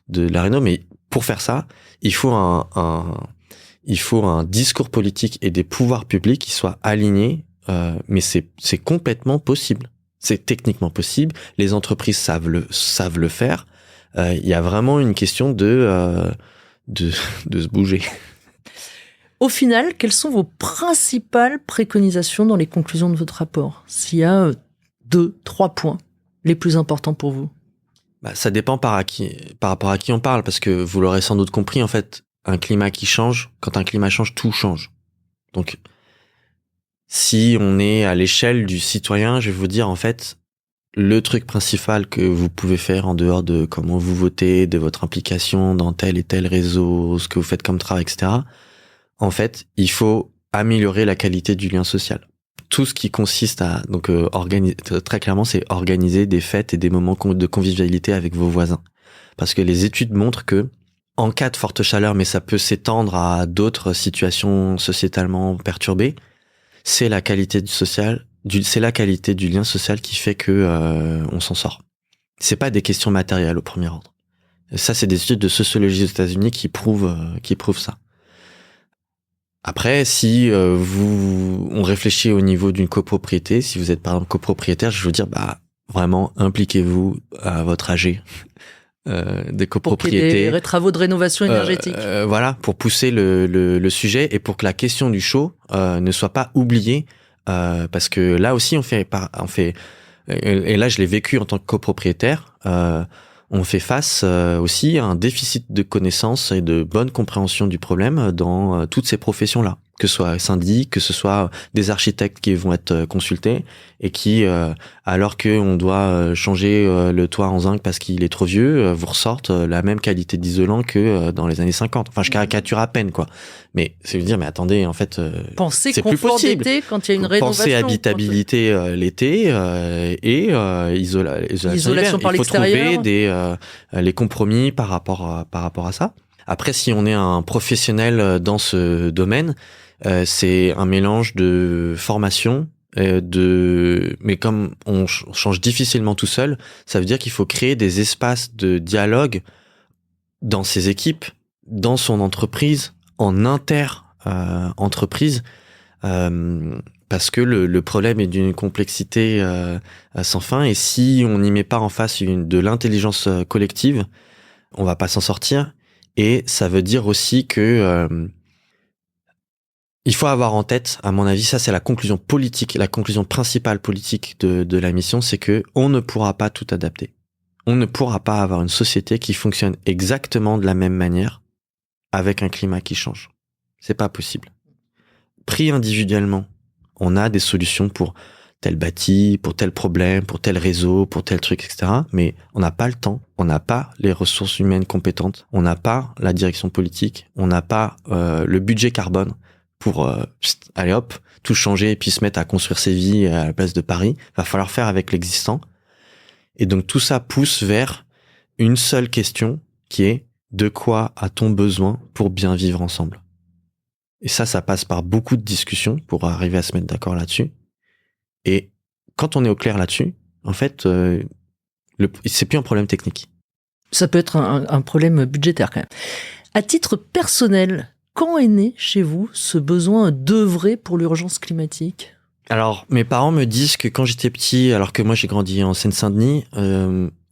de la réno. Mais pour faire ça, il faut un discours politique et des pouvoirs publics qui soient alignés. Mais c'est complètement possible. C'est techniquement possible. Les entreprises savent le faire. Il y a vraiment une question de se bouger. Au final, quelles sont vos principales préconisations dans les conclusions de votre rapport? S'il y a 2-3 points les plus importants pour vous. Ça dépend par rapport à qui on parle, parce que vous l'aurez sans doute compris, en fait, un climat qui change, quand un climat change, tout change. Donc, si on est à l'échelle du citoyen, je vais vous dire, en fait, le truc principal que vous pouvez faire en dehors de comment vous votez, de votre implication dans tel et tel réseau, ce que vous faites comme travail, etc., en fait, il faut améliorer la qualité du lien social. Tout ce qui consiste à très clairement, c'est organiser des fêtes et des moments de convivialité avec vos voisins. Parce que les études montrent que en cas de forte chaleur, mais ça peut s'étendre à d'autres situations sociétalement perturbées, c'est la qualité c'est la qualité du lien social qui fait que on s'en sort. C'est pas des questions matérielles au premier ordre. Et ça, c'est des études de sociologie aux États-Unis qui prouvent ça. Après, si on réfléchit au niveau d'une copropriété, si vous êtes par exemple copropriétaire, je veux dire, vraiment impliquez-vous à votre AG des copropriétés. Pour qu'il y ait des travaux de rénovation énergétique. Voilà, pour pousser le sujet et pour que la question du chaud ne soit pas oubliée, parce que là aussi on fait et là je l'ai vécu en tant que copropriétaire. On fait face aussi à un déficit de connaissances et de bonne compréhension du problème dans toutes ces professions-là. que ce soit syndic, que ce soit des architectes qui vont être consultés et qui, alors qu'on doit changer le toit en zinc parce qu'il est trop vieux, vous ressortent la même qualité d'isolant que dans les années 50. Enfin, je caricature à peine, quoi. Mais c'est dire, mais attendez, en fait, Pensez c'est plus confort possible. d'été quand il y a une rénovation. Pensez habitabilité l'été et isolation par Il faut l'extérieur. trouver les compromis par rapport à ça. Après, si on est un professionnel dans ce domaine, c'est un mélange de formation, mais comme on change difficilement tout seul, ça veut dire qu'il faut créer des espaces de dialogue dans ses équipes, dans son entreprise, en inter-entreprise, parce que le problème est d'une complexité sans fin, et si on n'y met pas en face de l'intelligence collective, on va pas s'en sortir. Et ça veut dire aussi que il faut avoir en tête, à mon avis, ça c'est la conclusion politique, la conclusion principale politique de la mission, c'est que on ne pourra pas tout adapter. On ne pourra pas avoir une société qui fonctionne exactement de la même manière avec un climat qui change. C'est pas possible. Pris individuellement, on a des solutions pour tel bâti, pour tel problème, pour tel réseau, pour tel truc, etc. Mais on n'a pas le temps, on n'a pas les ressources humaines compétentes, on n'a pas la direction politique, on n'a pas le budget carbone pour allez hop, tout changer et puis se mettre à construire ses vies à la place de Paris. Va falloir faire avec l'existant. Et donc tout ça pousse vers une seule question qui est: de quoi a-t-on besoin pour bien vivre ensemble? Et ça passe par beaucoup de discussions pour arriver à se mettre d'accord là-dessus. Et quand on est au clair là-dessus, en fait, c'est plus un problème technique. Ça peut être un problème budgétaire quand même. À titre personnel, quand est né chez vous ce besoin d'œuvrer pour l'urgence climatique ? Alors, mes parents me disent que quand j'étais petit, alors que moi j'ai grandi en Seine-Saint-Denis,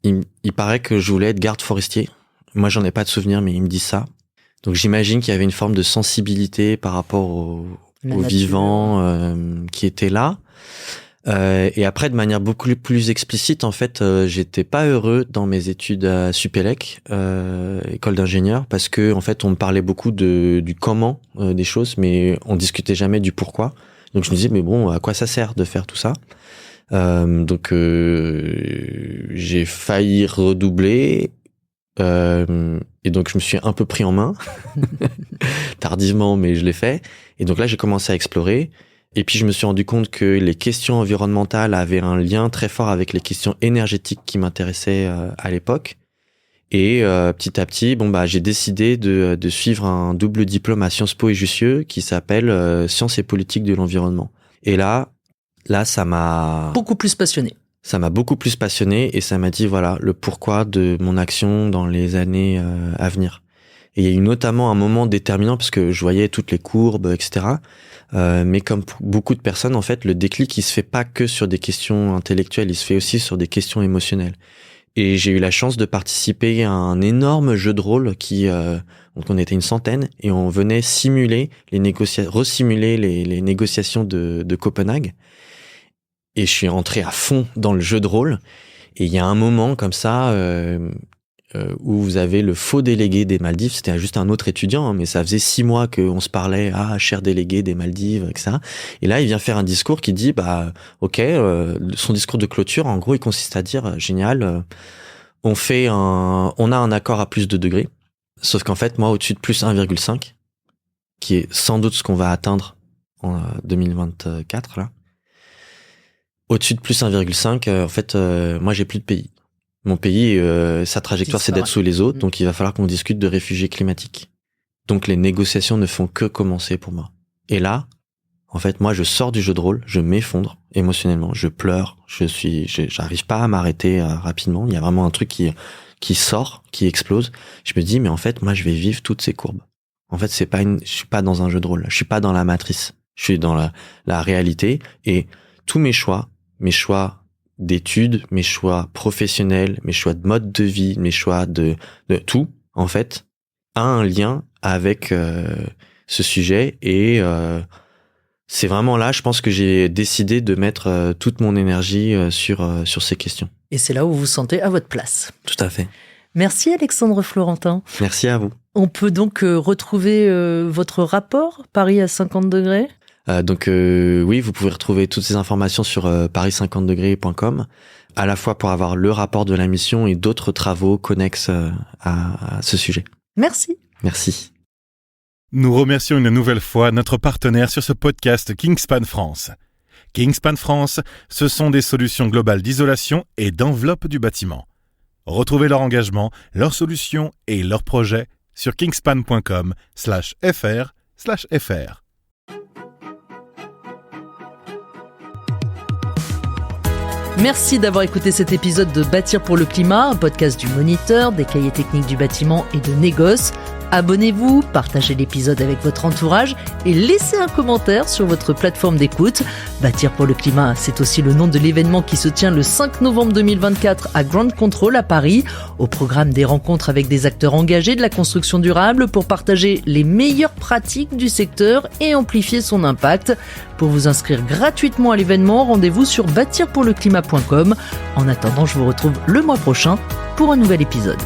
il paraît que je voulais être garde forestier. Moi, j'en ai pas de souvenir, mais ils me disent ça. Donc, j'imagine qu'il y avait une forme de sensibilité par rapport aux vivants qui étaient là. Et après, de manière beaucoup plus explicite, en fait, j'étais pas heureux dans mes études à Supélec, école d'ingénieur, parce que en fait, on me parlait beaucoup du comment des choses, mais on discutait jamais du pourquoi. Donc je me disais, mais bon, à quoi ça sert de faire tout ça? Donc j'ai failli redoubler, et donc je me suis un peu pris en main, tardivement, mais je l'ai fait. Et donc là, j'ai commencé à explorer. Et puis je me suis rendu compte que les questions environnementales avaient un lien très fort avec les questions énergétiques qui m'intéressaient à l'époque. Et petit à petit, j'ai décidé de suivre un double diplôme à Sciences Po et Jussieu qui s'appelle Sciences et politique de l'environnement. Et là, ça m'a beaucoup plus passionné. Ça m'a beaucoup plus passionné et ça m'a dit voilà le pourquoi de mon action dans les années à venir. Et il y a eu notamment un moment déterminant parce que je voyais toutes les courbes, etc. Mais comme beaucoup de personnes, en fait, le déclic, il se fait pas que sur des questions intellectuelles, il se fait aussi sur des questions émotionnelles. Et j'ai eu la chance de participer à un énorme jeu de rôle donc on était une centaine et on venait simuler resimuler les négociations de Copenhague. Et je suis rentré à fond dans le jeu de rôle. Et il y a un moment comme ça où vous avez le faux délégué des Maldives. C'était juste un autre étudiant, mais ça faisait 6 mois qu'on se parlait. Ah, cher délégué des Maldives, etc. Et là, il vient faire un discours qui dit, ok, son discours de clôture, en gros, il consiste à dire, génial, on a un accord à plus de degrés. Sauf qu'en fait, moi, au-dessus de plus 1,5, qui est sans doute ce qu'on va atteindre en 2024, là. Au-dessus de plus 1,5, en fait, moi, j'ai plus de pays. Mon pays, sa trajectoire, c'est d'être sous les autres, donc il va falloir qu'on discute de réfugiés climatiques. Donc les négociations ne font que commencer pour moi. Et là, en fait, moi, je sors du jeu de rôle, je m'effondre émotionnellement, je pleure, j'arrive pas à m'arrêter rapidement. Il y a vraiment un truc qui sort, qui explose. Je me dis, mais en fait, moi, je vais vivre toutes ces courbes. En fait, je suis pas dans un jeu de rôle, je suis pas dans la matrice, je suis dans la réalité et tous mes choix d'études, mes choix professionnels, mes choix de mode de vie, mes choix de tout, en fait, a un lien avec ce sujet et c'est vraiment là, je pense que j'ai décidé de mettre toute mon énergie sur ces questions. Et c'est là où vous vous sentez à votre place. Tout à fait. Merci Alexandre Florentin. Merci à vous. On peut donc retrouver votre rapport Paris à 50 degrés ? Oui, vous pouvez retrouver toutes ces informations sur paris50degrés.com, à la fois pour avoir le rapport de la mission et d'autres travaux connexes à ce sujet. Merci. Merci. Nous remercions une nouvelle fois notre partenaire sur ce podcast Kingspan France. Kingspan France, ce sont des solutions globales d'isolation et d'enveloppe du bâtiment. Retrouvez leur engagement, leurs solutions et leurs projets sur kingspan.com/fr/fr. Merci d'avoir écouté cet épisode de Bâtir pour le climat, un podcast du Moniteur, des cahiers techniques du bâtiment et de Négoce. Abonnez-vous, partagez l'épisode avec votre entourage et laissez un commentaire sur votre plateforme d'écoute. Bâtir pour le climat, c'est aussi le nom de l'événement qui se tient le 5 novembre 2024 à Ground Control à Paris. Au programme des rencontres avec des acteurs engagés de la construction durable pour partager les meilleures pratiques du secteur et amplifier son impact. Pour vous inscrire gratuitement à l'événement, rendez-vous sur bâtirpourleclimat.com. En attendant, je vous retrouve le mois prochain pour un nouvel épisode.